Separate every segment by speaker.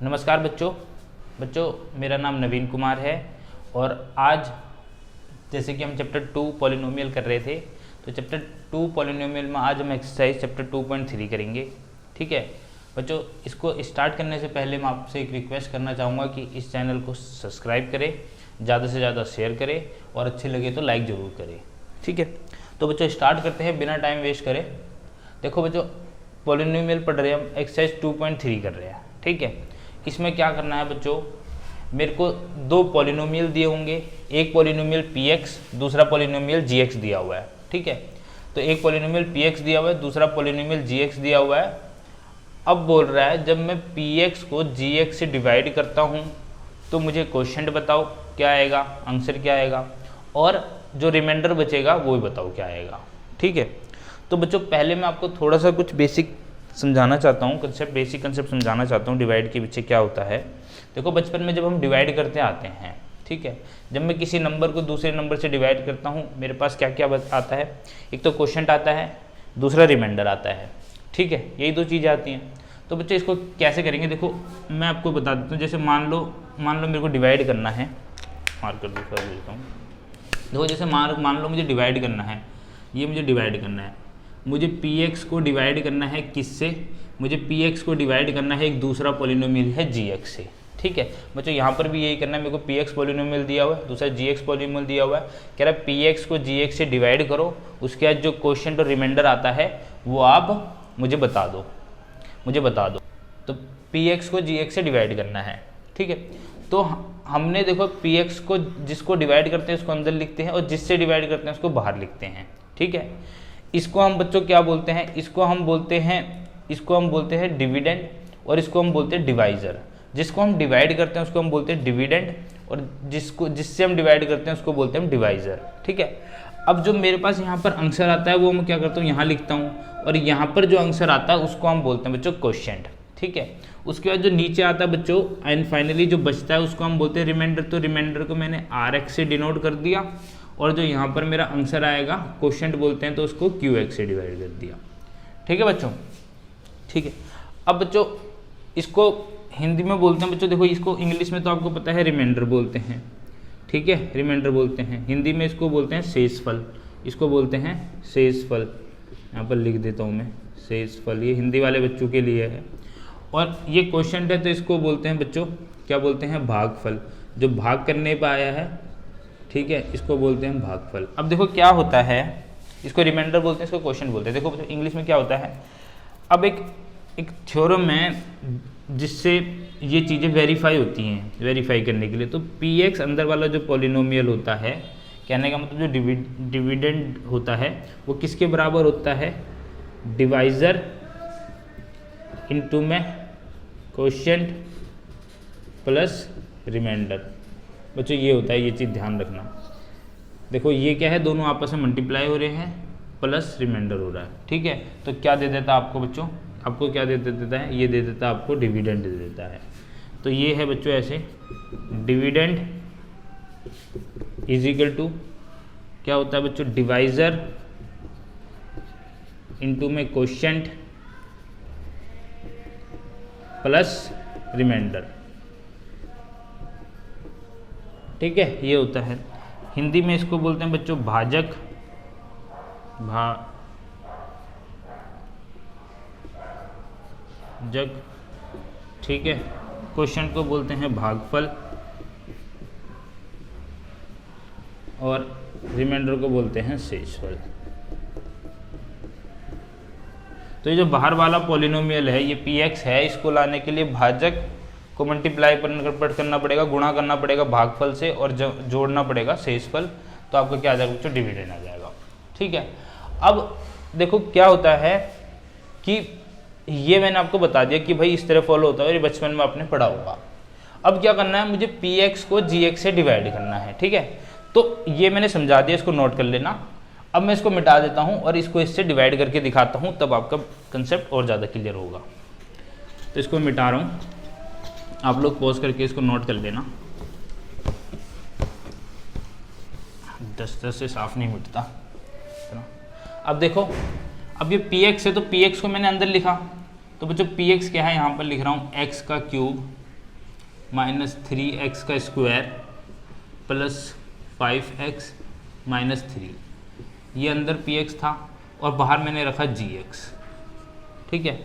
Speaker 1: नमस्कार बच्चों मेरा नाम नवीन कुमार है और आज जैसे कि हम चैप्टर 2 पॉलिनोमियल कर रहे थे, तो चैप्टर 2 पॉलिनोमियल में आज हम एक्सरसाइज चैप्टर 2.3 करेंगे। ठीक है बच्चों, इसको स्टार्ट करने से पहले मैं आपसे एक रिक्वेस्ट करना चाहूँगा कि इस चैनल को सब्सक्राइब करें, ज़्यादा से ज़्यादा शेयर करें और अच्छे लगे तो लाइक ज़रूर करें। ठीक है, तो बच्चों स्टार्ट करते हैं बिना टाइम वेस्ट करें। देखो बच्चों, पॉलिनोमियल पढ़ रहे हैं हम, एक्सरसाइज 2.3 कर रहे हैं। ठीक है, इसमें क्या करना है बच्चों, मेरे को दो पॉलिनोमियल दिए होंगे, एक पॉलिनोमियल px, दूसरा पॉलिनोमियल gx दिया हुआ है। ठीक है, तो एक पॉलिनोमियल px दिया हुआ है, दूसरा पॉलिनोमियल gx दिया हुआ है। अब बोल रहा है जब मैं px को gx से डिवाइड करता हूँ तो मुझे क्वोशिएंट बताओ क्या आएगा, आंसर क्या आएगा, और जो रिमाइंडर बचेगा वो भी बताओ क्या आएगा। ठीक है, तो बच्चों पहले मैं आपको थोड़ा सा कुछ बेसिक समझाना चाहता हूँ, बेसिक कंसेप्ट समझाना चाहता हूँ डिवाइड के पीछे क्या होता है। देखो बचपन में जब हम डिवाइड करते आते हैं, ठीक है, जब मैं किसी नंबर को दूसरे नंबर से डिवाइड करता हूँ मेरे पास क्या क्या आता है, एक तो क्वोशिएंट आता है, दूसरा रिमाइंडर आता है। ठीक है, यही दो चीज़ें आती हैं। तो बच्चे इसको कैसे करेंगे, देखो मैं आपको बता देता हूँ। जैसे मान लो मेरे को डिवाइड करना है, मार्क कर देता हूँ। देखो जैसे मान लो मुझे डिवाइड करना है, ये मुझे डिवाइड करना है, मुझे px को डिवाइड करना है किससे, मुझे px को डिवाइड करना है एक दूसरा पॉलिनोमियल है gx से। ठीक है बच्चों, यहाँ पर भी यही करना है, मेरे को px पॉलिनोमियल दिया हुआ है, दूसरा gx पॉलिनोमियल दिया हुआ है। कह रहा है px को gx से डिवाइड करो, उसके बाद जो क्वोशिएंट और रिमाइंडर आता है वो आप मुझे बता दो। तो px को gx से डिवाइड करना है। ठीक है, तो हमने देखो px को जिसको डिवाइड करते हैं उसको अंदर लिखते हैं और जिससे डिवाइड करते हैं उसको बाहर लिखते हैं। ठीक है, इसको हम बच्चों क्या बोलते हैं, इसको हम बोलते हैं डिविडेंड और इसको हम बोलते हैं डिवाइजर। जिसको हम डिवाइड करते हैं उसको हम बोलते हैं डिविडेंड और जिससे हम डिवाइड करते हैं उसको बोलते हैं डिवाइजर। ठीक है, अब जो मेरे पास यहाँ पर आंसर आता है वो मैं क्या करता हूँ, यहाँ लिखता हूँ, और यहाँ पर जो आंसर आता है उसको हम बोलते हैं बच्चों क्वोशिएंट। ठीक है, उसके बाद जो नीचे आता है बच्चों एंड फाइनली जो बचता है उसको हम बोलते हैं रिमाइंडर। तो रिमाइंडर को मैंने RX से डिनोट कर दिया और जो यहाँ पर मेरा आंसर आएगा क्वोशिएंट बोलते हैं तो उसको QX से डिवाइड कर दिया। ठीक है बच्चों, ठीक है। अब बच्चों इसको हिंदी में बोलते हैं बच्चों, देखो इसको इंग्लिश में तो आपको पता है रिमाइंडर बोलते हैं। ठीक है, रिमाइंडर बोलते हैं, हिंदी में इसको बोलते हैं शेषफल, इसको बोलते हैं शेषफल। यहाँ पर लिख देता हूँ मैं शेषफल, ये हिंदी वाले बच्चों के लिए है। और ये क्वोशिएंट है तो इसको बोलते हैं बच्चों, क्या बोलते हैं, भागफल, जो भाग करने पर आया है। ठीक है, इसको बोलते हैं भागफल। अब देखो क्या होता है, इसको रिमाइंडर बोलते हैं, इसको क्वोशिएंट बोलते हैं। देखो इंग्लिश में क्या होता है, अब एक थ्योरम है जिससे ये चीज़ें वेरीफाई होती हैं, वेरीफाई करने के लिए। तो px अंदर वाला जो पॉलिनोमियल होता है, कहने का मतलब जो डिविडेंड होता है वो किसके बराबर होता है, डिवाइजर इनटू में क्वोशिएंट प्लस रिमाइंडर। बच्चों ये होता है, ये चीज़ ध्यान रखना। देखो ये क्या है, दोनों आपस में मल्टीप्लाई हो रहे हैं प्लस रिमाइंडर हो रहा है। ठीक है, तो क्या दे देता आपको बच्चों, आपको क्या दे देता है, ये दे देता आपको डिविडेंड दे देता है। तो ये है बच्चों ऐसे, डिविडेंड इज इक्वल टू क्या होता है बच्चों, डिवाइजर इनटू में क्वोशिएंट प्लस रिमाइंडर। ठीक है, ये होता है। हिंदी में इसको बोलते हैं बच्चों भाजक, भाजक। ठीक है, क्वोशिएंट को बोलते हैं भागफल और रिमाइंडर को बोलते हैं शेषफल। तो ये जो बाहर वाला पॉलिनोमियल है ये px है, इसको लाने के लिए भाजक को मल्टीप्लाई करना पड़ेगा, गुणा करना पड़ेगा भागफल से और जोड़ना पड़ेगा शेषफल, तो आपका क्या आ जाएगा बच्चों, डिविडेंड आ जाएगा। ठीक है, अब देखो क्या होता है कि ये मैंने आपको बता दिया कि भाई इस तरह फॉलो होता है और ये बचपन में आपने पढ़ा होगा। अब क्या करना है, मुझे px को gx से डिवाइड करना है। ठीक है, तो ये मैंने समझा दिया, इसको नोट कर लेना। अब मैं इसको मिटा देता हूँ और इसको इससे डिवाइड करके दिखाता हूँ, तब आपका कंसेप्ट और ज़्यादा क्लियर होगा। तो इसको मिटा रहा हूँ, आप लोग पॉज करके इसको नोट कर लेना। 10 से साफ नहीं मिटता। अब देखो, अब ये px है तो px को मैंने अंदर लिखा, तो बच्चों px क्या है, यहाँ पर लिख रहा हूँ x का क्यूब माइनस 3x का स्क्वायर प्लस 5x माइनस 3, ये अंदर px था और बाहर मैंने रखा gx। ठीक है,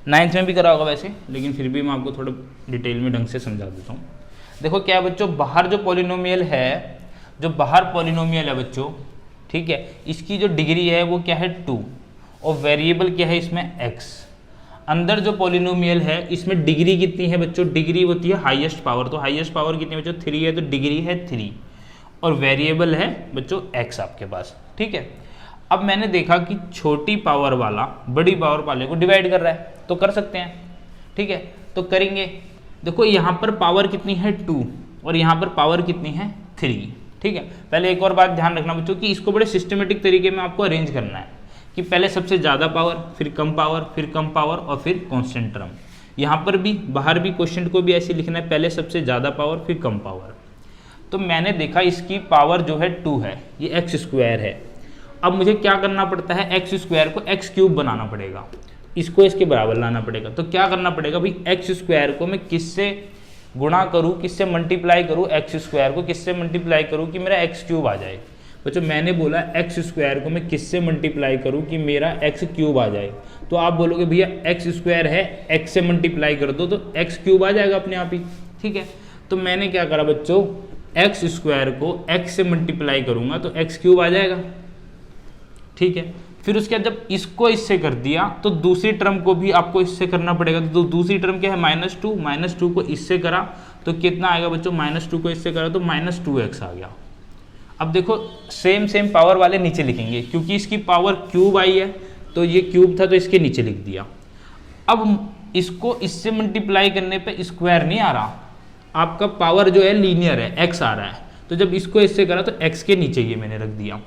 Speaker 1: 9th में भी करा होगा वैसे, लेकिन फिर भी मैं आपको थोड़ा डिटेल में ढंग से समझा देता हूँ। देखो क्या है बच्चों, बाहर जो पॉलिनोमियल है, जो बाहर पॉलिनोमियल है बच्चों, ठीक है, इसकी जो डिग्री है वो क्या है 2 और वेरिएबल क्या है इसमें x। अंदर जो पॉलिनोमियल है इसमें डिग्री कितनी है बच्चों, डिग्री होती है हाईएस्ट पावर, तो हाईएस्ट पावर कितनी है बच्चों 3 है, तो डिग्री है 3 और वेरिएबल है बच्चों x आपके पास। ठीक है, अब मैंने देखा कि छोटी पावर वाला बड़ी पावर वाले को डिवाइड कर रहा है, तो कर सकते हैं। ठीक है, तो करेंगे। देखो यहाँ पर पावर कितनी है 2 और यहाँ पर पावर कितनी है 3। ठीक है, पहले एक और बात ध्यान रखना बच्चों कि इसको बड़े सिस्टमेटिक तरीके में आपको अरेंज करना है कि पहले सबसे ज़्यादा पावर, फिर कम पावर, फिर कम पावर और फिर कांस्टेंट टर्म। यहाँ पर भी बाहर भी क्वेश्चन को भी ऐसे लिखना है, पहले सबसे ज़्यादा पावर फिर कम पावर। तो मैंने देखा इसकी पावर जो है 2 है, ये एक्स स्क्वायर है। अब मुझे क्या करना पड़ता है, एक्स स्क्वायर को एक्स क्यूब बनाना पड़ेगा, इसको इसके बराबर लाना पड़ेगा। तो क्या करना पड़ेगा भाई, एक्स स्क्वायर को मैं किससे गुणा करूँ, किससे मल्टीप्लाई करूँ, एक्स स्क्वायर को किससे मल्टीप्लाई करूँ कि मेरा एक्स क्यूब आ जाए। बच्चों मैंने बोला एक्स स्क्वायर को मैं किससे मल्टीप्लाई करूँ कि मेरा एक्स क्यूब आ जाए। तो आप बोलोगे भैया एक्स स्क्वायर है, एक्स से मल्टीप्लाई कर दो तो एक्स क्यूब आ जाएगा अपने आप ही। ठीक है, तो मैंने क्या करा बच्चों, एक्स स्क्वायर को एक्स से मल्टीप्लाई करूँगा तो एक्स क्यूब आ जाएगा। ठीक है, फिर उसके बाद जब इसको इससे कर दिया तो दूसरी टर्म को भी आपको इससे करना पड़ेगा। तो दूसरी टर्म क्या है -2, -2 को इससे करा तो कितना आएगा बच्चों, -2 को इससे करा तो -2x आ गया। अब देखो सेम पावर वाले नीचे लिखेंगे, क्योंकि इसकी पावर क्यूब आई है तो ये क्यूब था तो इसके नीचे लिख दिया। अब इसको इससे मल्टीप्लाई करने पे स्क्वायर नहीं आ रहा, आपका पावर जो है लीनियर है, x आ रहा है। तो जब इसको इससे करा तो x के नीचे ये मैंने रख दिया।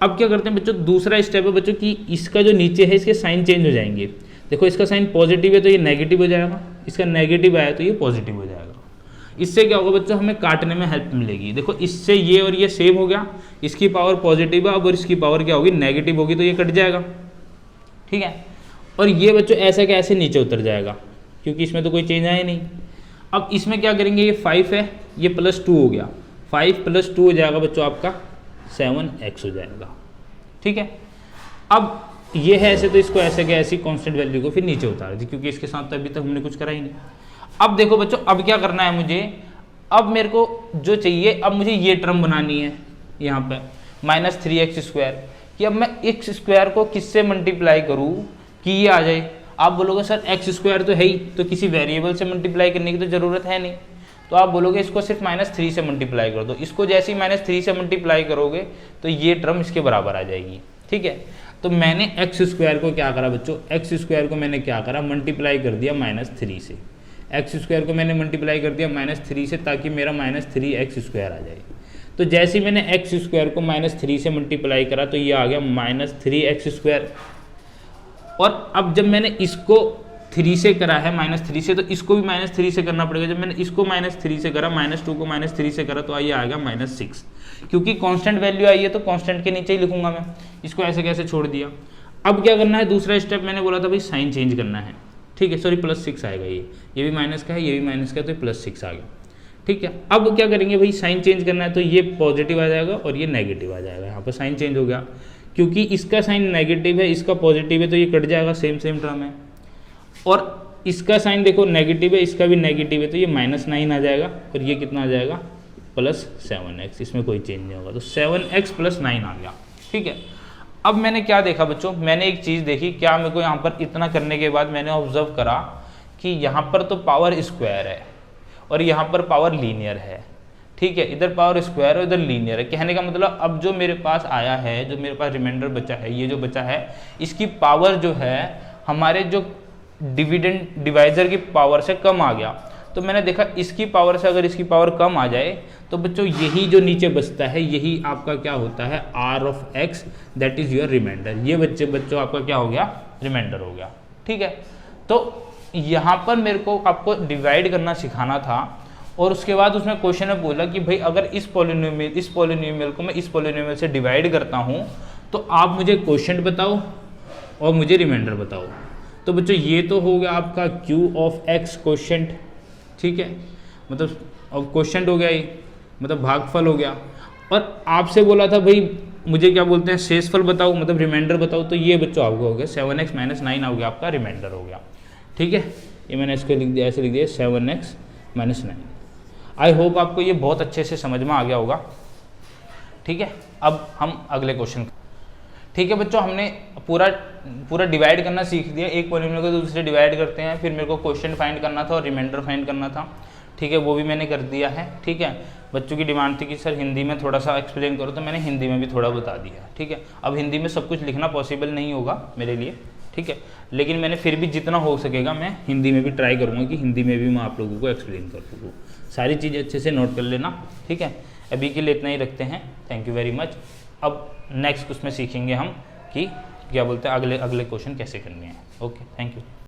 Speaker 1: अब क्या करते हैं बच्चों, दूसरा स्टेप है बच्चों कि इसका जो नीचे है इसके साइन चेंज हो जाएंगे। देखो इसका साइन पॉजिटिव है तो ये नेगेटिव हो जाएगा, इसका नेगेटिव आया तो ये पॉजिटिव हो जाएगा। इससे क्या होगा बच्चों, हमें काटने में हेल्प मिलेगी। देखो इससे ये और ये सेम हो गया, इसकी पावर पॉजिटिव है, अब और इसकी पावर क्या होगी नेगेटिव होगी तो ये कट जाएगा। ठीक है, और ये बच्चों ऐसे का ऐसे नीचे उतर जाएगा क्योंकि इसमें तो कोई चेंज आया नहीं। अब इसमें क्या करेंगे, ये 5 है, ये +2 हो गया, 5 + 2 हो जाएगा बच्चों आपका 7x हो जाएगा। ठीक है, अब ये है ऐसे तो इसको ऐसे के ऐसी कांस्टेंट वैल्यू को फिर नीचे उतार दी, क्योंकि इसके साथ तो अभी तक हमने कुछ करा ही नहीं। अब देखो बच्चों, अब क्या करना है मुझे, अब मेरे को जो चाहिए, अब मुझे ये टर्म बनानी है यहाँ पे -3x², कि अब मैं x स्क्वायर को किससे मल्टीप्लाई करूँ कि ये आ जाए। आप बोलोगे सर x² तो है ही, तो किसी वेरिएबल से मल्टीप्लाई करने की तो ज़रूरत है नहीं। तो आप बोलोगे इसको सिर्फ -3 से मल्टीप्लाई कर दो। इसको जैसे ही -3 से मल्टीप्लाई करोगे तो ये टर्म इसके बराबर आ जाएगी। ठीक है, तो मैंने x² को क्या करा बच्चों, x² को मैंने क्या करा, मल्टीप्लाई कर दिया -3 से। x² को मैंने मल्टीप्लाई कर दिया -3 से ताकि मेरा -3x² आ जाए। तो जैसे ही मैंने x² को -3 से मल्टीप्लाई करा तो ये आ गया -3x²। और अब जब मैंने इसको 3 से करा है -3 से, तो इसको भी -3 से करना पड़ेगा। जब मैंने इसको -3 से करा, -2 को -3 से करा तो ये आ गया -6। क्योंकि कांस्टेंट वैल्यू आई है तो कांस्टेंट के नीचे ही लिखूंगा मैं, इसको ऐसे कैसे छोड़ दिया। अब क्या करना है, दूसरा स्टेप मैंने बोला था भाई साइन चेंज करना है। ठीक है, सॉरी +6 आएगा, ये भी माइनस का है, ये भी माइनस का है, तो +6 आ गया। ठीक है, अब क्या करेंगे भाई, साइन चेंज करना है तो ये पॉजिटिव आ जाएगा और ये नेगेटिव आ जाएगा। यहाँ पर साइन चेंज हो गया, क्योंकि इसका साइन नेगेटिव है, इसका पॉजिटिव है, तो ये कट जाएगा, सेम टर्म है। और इसका साइन देखो नेगेटिव है, इसका भी नेगेटिव है, तो ये -9 आ जाएगा और ये कितना आ जाएगा +7x, इसमें कोई चेंज नहीं होगा। तो 7x + 9 आ गया। ठीक है, अब मैंने क्या देखा बच्चों, मैंने एक चीज़ देखी, क्या मेरे को यहाँ पर इतना करने के बाद मैंने ऑब्जर्व करा कि यहाँ पर तो पावर स्क्वायर है और यहाँ पर पावर लीनियर है। ठीक है, इधर पावर स्क्वायर है, इधर लीनियर है। कहने का मतलब अब जो मेरे पास आया है, जो मेरे पास रिमाइंडर बचा है, ये जो बचा है, इसकी पावर जो है हमारे जो डिवाइजर की पावर से कम आ गया। तो मैंने देखा इसकी पावर से अगर इसकी पावर कम आ जाए तो बच्चों यही जो नीचे बचता है यही आपका क्या होता है, r(x), that is your reminder. ये बच्चों आपका क्या हो गया, रिमाइंडर हो गया। ठीक है, तो यहाँ पर मेरे को आपको डिवाइड करना सिखाना था और उसके बाद उसमें क्वेश्चन में बोला कि भाई अगर इस पॉलिनोमियल को मैं इस पॉलिनोमियल से डिवाइड करता हूँ तो आप मुझे क्वोशिएंट बताओ और मुझे रिमाइंडर बताओ। तो बच्चों ये तो हो गया आपका Q(x) क्वोशिएंट। ठीक है, मतलब अब क्वेश्चन हो गया ये, मतलब भागफल हो गया। और आपसे बोला था भाई मुझे क्या बोलते हैं शेषफल बताओ, मतलब रिमाइंडर बताओ, तो ये बच्चों आपका हो गया 7x - 9 हो गया, आपका रिमाइंडर हो गया। ठीक है, ये मैंने इसको लिख दिया, ऐसे लिख दिया 7x - 9। आई होप आपको ये बहुत अच्छे से समझ में आ गया होगा। ठीक है, अब हम अगले क्वेश्चन। ठीक है बच्चों, हमने पूरा डिवाइड करना सीख दिया, एक पॉलिनोमियल को दूसरे डिवाइड करते हैं, फिर मेरे को क्वेश्चन फाइंड करना था और रिमाइंडर फाइंड करना था। ठीक है, वो भी मैंने कर दिया है। ठीक है, बच्चों की डिमांड थी कि सर हिंदी में थोड़ा सा एक्सप्लेन करो, तो मैंने हिंदी में भी थोड़ा बता दिया। ठीक है, अब हिंदी में सब कुछ लिखना पॉसिबल नहीं होगा मेरे लिए। ठीक है, लेकिन मैंने फिर भी जितना हो सकेगा मैं हिंदी में भी ट्राई करूँगा कि हिंदी में भी मैं आप लोगों को एक्सप्लेन कर सकूँ। सारी चीज़ें अच्छे से नोट कर लेना। ठीक है, अभी के लिए इतना ही रखते हैं। Thank you very much. अब नेक्स्ट उसमें सीखेंगे हम कि क्या बोलते हैं अगले क्वेश्चन कैसे करने हैं। Okay, thank you.